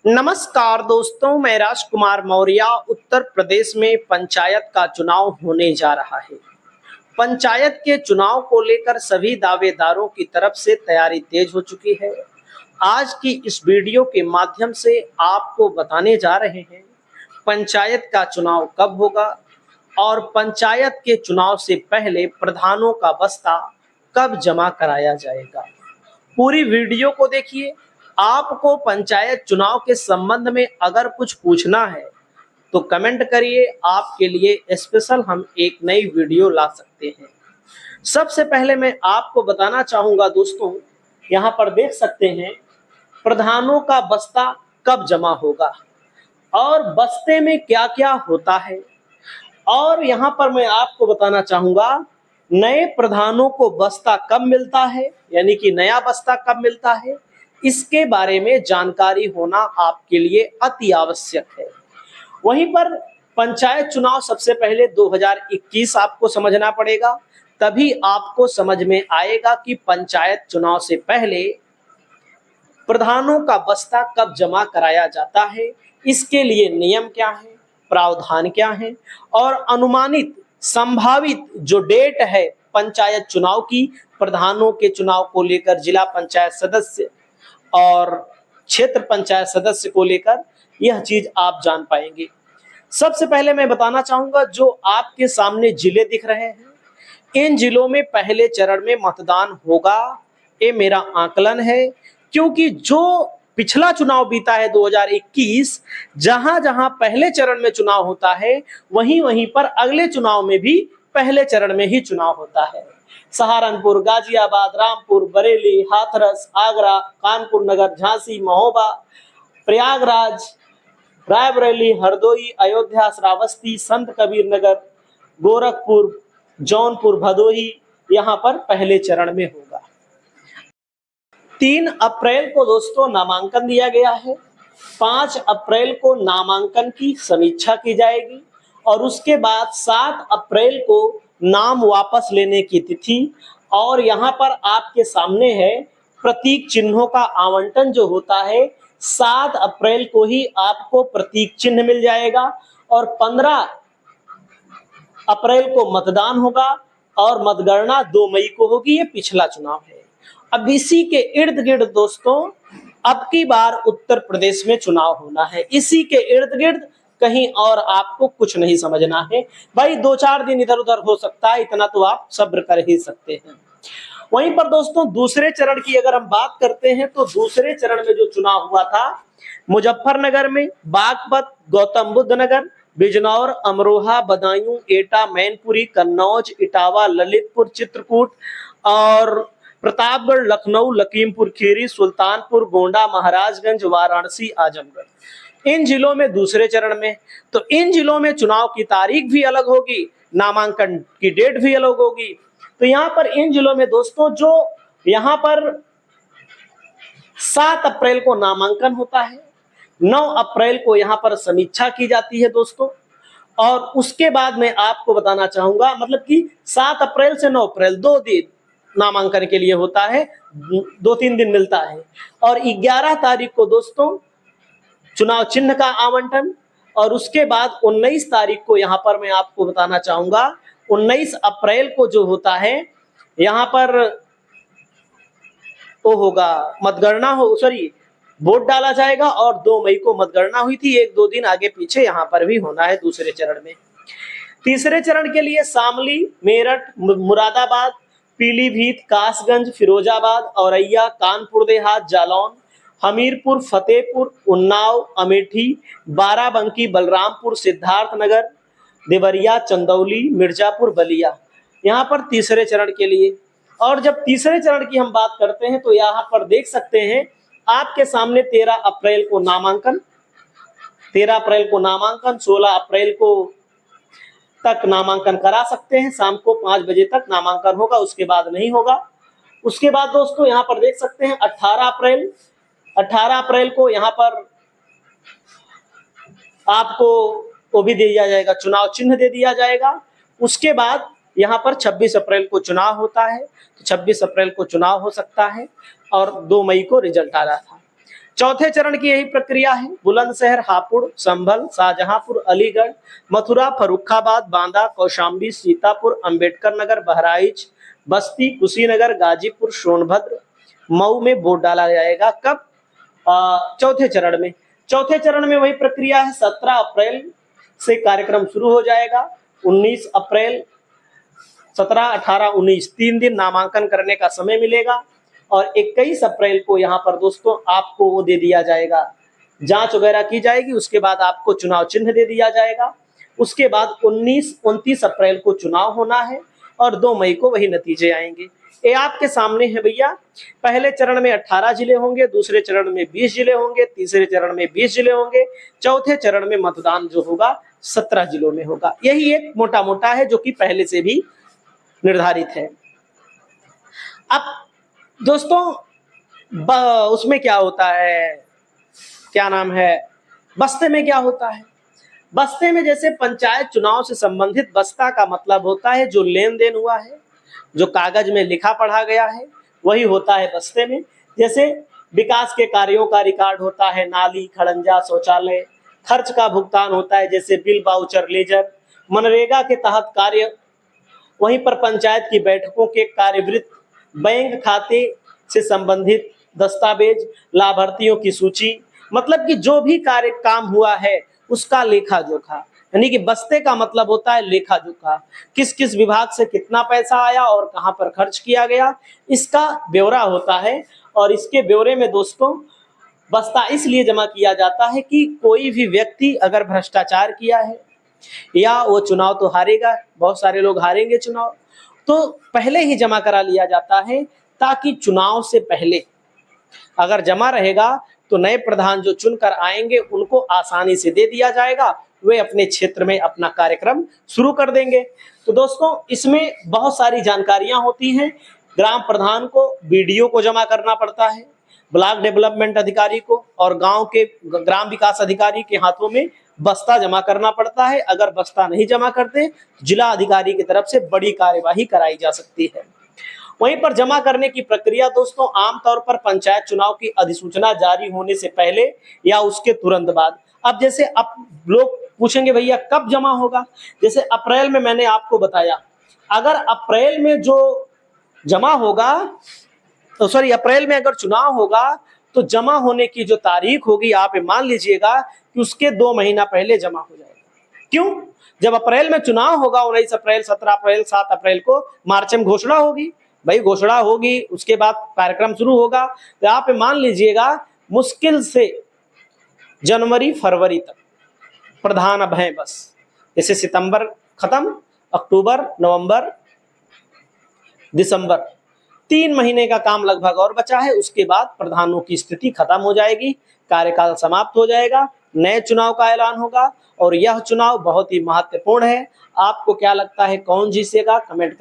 नमस्कार दोस्तों, मैं राजकुमार मौर्य। उत्तर प्रदेश में पंचायत का चुनाव होने जा रहा है। पंचायत के चुनाव को लेकर सभी दावेदारों की तरफ से तैयारी तेज हो चुकी है। आज की इस वीडियो के माध्यम से आपको बताने जा रहे हैं पंचायत का चुनाव कब होगा और पंचायत के चुनाव से पहले प्रधानों का बस्ता कब जमा कराया जाएगा। पूरी वीडियो को देखिए। आपको पंचायत चुनाव के संबंध में अगर कुछ पूछना है तो कमेंट करिए, आपके लिए स्पेशल हम एक नई वीडियो ला सकते हैं। सबसे पहले मैं आपको बताना चाहूंगा दोस्तों, यहाँ पर देख सकते हैं प्रधानों का बस्ता कब जमा होगा और बस्ते में क्या क्या होता है। और यहाँ पर मैं आपको बताना चाहूंगा नए प्रधानों को बस्ता कब मिलता है, यानी कि नया बस्ता कब मिलता है, इसके बारे में जानकारी होना आपके लिए अति आवश्यक है। वहीं पर पंचायत चुनाव सबसे पहले 2021 आपको समझना पड़ेगा, तभी आपको समझ में आएगा कि पंचायत चुनाव से पहले प्रधानों का बस्ता कब जमा कराया जाता है, इसके लिए नियम क्या है, प्रावधान क्या है और अनुमानित संभावित जो डेट है पंचायत चुनाव की, प्रधानों के चुनाव को लेकर जिला पंचायत सदस्य और क्षेत्र पंचायत सदस्य को लेकर यह चीज आप जान पाएंगे। सबसे पहले मैं बताना चाहूंगा, जो आपके सामने जिले दिख रहे हैं, इन जिलों में पहले चरण में मतदान होगा, ये मेरा आकलन है। क्योंकि जो पिछला चुनाव बीता है 2021, जहां जहां पहले चरण में चुनाव होता है वहीं वहीं पर अगले चुनाव में भी पहले चरण में ही चुनाव होता है। सहारनपुर, गाजियाबाद, रामपुर, बरेली, हाथरस, आगरा, कानपुर नगर, झांसी, महोबा, प्रयागराज, रायबरेली, हरदोई, अयोध्या, श्रावस्ती, संत कबीर नगर, गोरखपुर, जौनपुर, भदोही यहाँ पर पहले चरण में होगा। 3 अप्रैल को दोस्तों नामांकन दिया गया है। 5 अप्रैल को नामांकन की समीक्षा की जाएगी और उसके बाद 7 अप्रैल को नाम वापस लेने की तिथि। और यहाँ पर आपके सामने है प्रतीक चिन्हों का आवंटन जो होता है, 7 अप्रैल को ही आपको प्रतीक चिन्ह मिल जाएगा और 15 अप्रैल को मतदान होगा और मतगणना 2 मई को होगी। ये पिछला चुनाव है। अब इसी के इर्द गिर्द दोस्तों अब की बार उत्तर प्रदेश में चुनाव होना है। इसी के इर्द गिर्द कहीं और आपको कुछ नहीं समझना है भाई। 2-4 दिन इधर उधर हो सकता है, इतना तो आप सब्र कर ही सकते हैं। वहीं पर दोस्तों दूसरे चरण की अगर हम बात करते हैं तो दूसरे चरण में जो चुनाव हुआ था, मुजफ्फरनगर में, बागपत, गौतम बुद्ध नगर, बिजनौर, अमरोहा, बदायूं, एटा, मैनपुरी, कन्नौज, इटावा, ललितपुर, चित्रकूट और प्रतापगढ़, लखनऊ, लखीमपुर खीरी, सुल्तानपुर, गोंडा, महाराजगंज, वाराणसी, आजमगढ़, इन जिलों में दूसरे चरण में। तो इन जिलों में चुनाव की तारीख भी अलग होगी, नामांकन की डेट भी अलग होगी। तो यहाँ पर इन जिलों में दोस्तों जो यहाँ पर 7 अप्रैल को नामांकन होता है, 9 अप्रैल को यहाँ पर समीक्षा की जाती है दोस्तों। और उसके बाद मैं आपको बताना चाहूंगा, मतलब कि 7 अप्रैल से 9 अप्रैल 2 दिन नामांकन के लिए होता है, 2-3 दिन मिलता है। और 11 तारीख को दोस्तों चुनाव चिन्ह का आवंटन और उसके बाद 19 तारीख को यहाँ पर मैं आपको बताना चाहूंगा, 19 अप्रैल को जो होता है यहाँ पर तो होगा मतगणना वोट डाला जाएगा और 2 मई को मतगणना हुई थी। 1-2 दिन आगे पीछे यहाँ पर भी होना है दूसरे चरण में। तीसरे चरण के लिए शामली, मेरठ, मुरादाबाद, पीलीभीत, कासगंज, फिरोजाबाद, औरैया, कानपुर देहात, जालौन, हमीरपुर, फतेहपुर, उन्नाव, अमेठी, बाराबंकी, बलरामपुर, सिद्धार्थनगर, देवरिया, चंदौली, मिर्जापुर, बलिया, यहाँ पर तीसरे चरण के लिए। और जब तीसरे चरण की हम बात करते हैं तो यहाँ पर देख सकते हैं आपके सामने 13 अप्रैल को नामांकन, 16 अप्रैल को तक नामांकन करा सकते हैं। शाम को 5 बजे तक नामांकन होगा, उसके बाद नहीं होगा। उसके बाद दोस्तों यहाँ पर देख सकते हैं 18 अप्रैल को यहाँ पर आपको वो भी दिया जाएगा, चुनाव चिन्ह दे दिया जाएगा। उसके बाद यहाँ पर 26 अप्रैल को चुनाव होता है, तो 26 अप्रैल को चुनाव हो सकता है और 2 मई को रिजल्ट आ रहा था। चौथे चरण की यही प्रक्रिया है। बुलंदशहर, हापुड़, संभल, शाहजहांपुर, अलीगढ़, मथुरा, फर्रुखाबाद, बांदा, कौशाम्बी, सीतापुर, अंबेडकर नगर, बहराइच, बस्ती, कुशीनगर, गाजीपुर, सोनभद्र, मऊ में वोट डाला जाएगा। कब? चौथे चरण में। चौथे चरण में वही प्रक्रिया है। 17 अप्रैल से कार्यक्रम शुरू हो जाएगा। 19 अप्रैल, 17, 18, 19 3 दिन नामांकन करने का समय मिलेगा और 21 अप्रैल को यहाँ पर दोस्तों आपको वो दे दिया जाएगा, जांच वगैरह की जाएगी, उसके बाद आपको चुनाव चिन्ह दे दिया जाएगा। उसके बाद 29 अप्रैल को चुनाव होना है और 2 मई को वही नतीजे आएंगे। ये आपके सामने है भैया। पहले चरण में 18 जिले होंगे, दूसरे चरण में 20 जिले होंगे, तीसरे चरण में 20 जिले होंगे, चौथे चरण में मतदान जो होगा 17 जिलों में होगा। यही एक मोटा मोटा है जो कि पहले से भी निर्धारित है। अब दोस्तों उसमें क्या होता है, क्या नाम है, बस्ते में क्या होता है? बस्ते में जैसे पंचायत चुनाव से संबंधित बस्ता का मतलब होता है जो लेन देन हुआ है, जो कागज में लिखा पढ़ा गया है, वही होता है बस्ते में। जैसे विकास के कार्यों का रिकॉर्ड होता है, नाली, खड़ंजा, शौचालय, खर्च का भुगतान होता है जैसे बिल, वाउचर, लेजर, मनरेगा के तहत कार्य, वहीं पर पंचायत की बैठकों के कार्यवृत्त, बैंक खाते से संबंधित दस्तावेज, लाभार्थियों की सूची, मतलब कि जो भी कार्य काम हुआ है उसका लेखा जोखा। यानी कि बस्ते का मतलब होता है लेखा जोखा, किस किस विभाग से कितना पैसा आया और कहां पर खर्च किया गया, इसका ब्यौरा होता है। और इसके ब्यौरे में दोस्तों बस्ता इसलिए जमा किया जाता है कि कोई भी व्यक्ति अगर भ्रष्टाचार किया है या वो चुनाव तो हारेगा, बहुत सारे लोग हारेंगे चुनाव, तो पहले ही जमा करा लिया जाता है ताकि चुनाव से पहले अगर जमा रहेगा तो नए प्रधान जो चुनकर आएंगे उनको आसानी से दे दिया जाएगा, वे अपने क्षेत्र में अपना कार्यक्रम शुरू कर देंगे। तो दोस्तों इसमें बहुत सारी जानकारियां होती हैं। ग्राम प्रधान को बीडीओ को जमा करना पड़ता है, ब्लॉक डेवलपमेंट अधिकारी को और गांव के ग्राम विकास अधिकारी के हाथों में बस्ता जमा करना पड़ता है। अगर बस्ता नहीं जमा करते जिला अधिकारी की तरफ से बड़ी कार्यवाही कराई जा सकती है। वहीं पर जमा करने की प्रक्रिया दोस्तों आमतौर पर पंचायत चुनाव की अधिसूचना जारी होने से पहले या उसके तुरंत बाद। अब जैसे अब लोग पूछेंगे भैया कब जमा होगा, जैसे अप्रैल में मैंने आपको बताया, अगर अप्रैल में जो जमा होगा तो सॉरी अप्रैल में अगर चुनाव होगा तो जमा होने की जो तारीख होगी आप मान लीजिएगा कि उसके 2 महीना पहले जमा हो जाएगा। क्यों? जब अप्रैल में चुनाव होगा 19 अप्रैल, 17 अप्रैल, 7 अप्रैल को मार्च में घोषणा होगी, भाई घोषणा होगी उसके बाद कार्यक्रम शुरू होगा, तो आप मान लीजिएगा मुश्किल से जनवरी फरवरी तक प्रधान अब हैं बस। जैसे सितंबर खत्म, अक्टूबर, नवंबर, दिसंबर, 3 महीने का काम लगभग और बचा है। उसके बाद प्रधानों की स्थिति खत्म हो जाएगी, कार्यकाल समाप्त हो जाएगा, नए चुनाव का ऐलान होगा और यह चुनाव बहुत ही महत्वपूर्ण है। आपको क्या लगता है कौन जीतेगा? कमेंट करिए।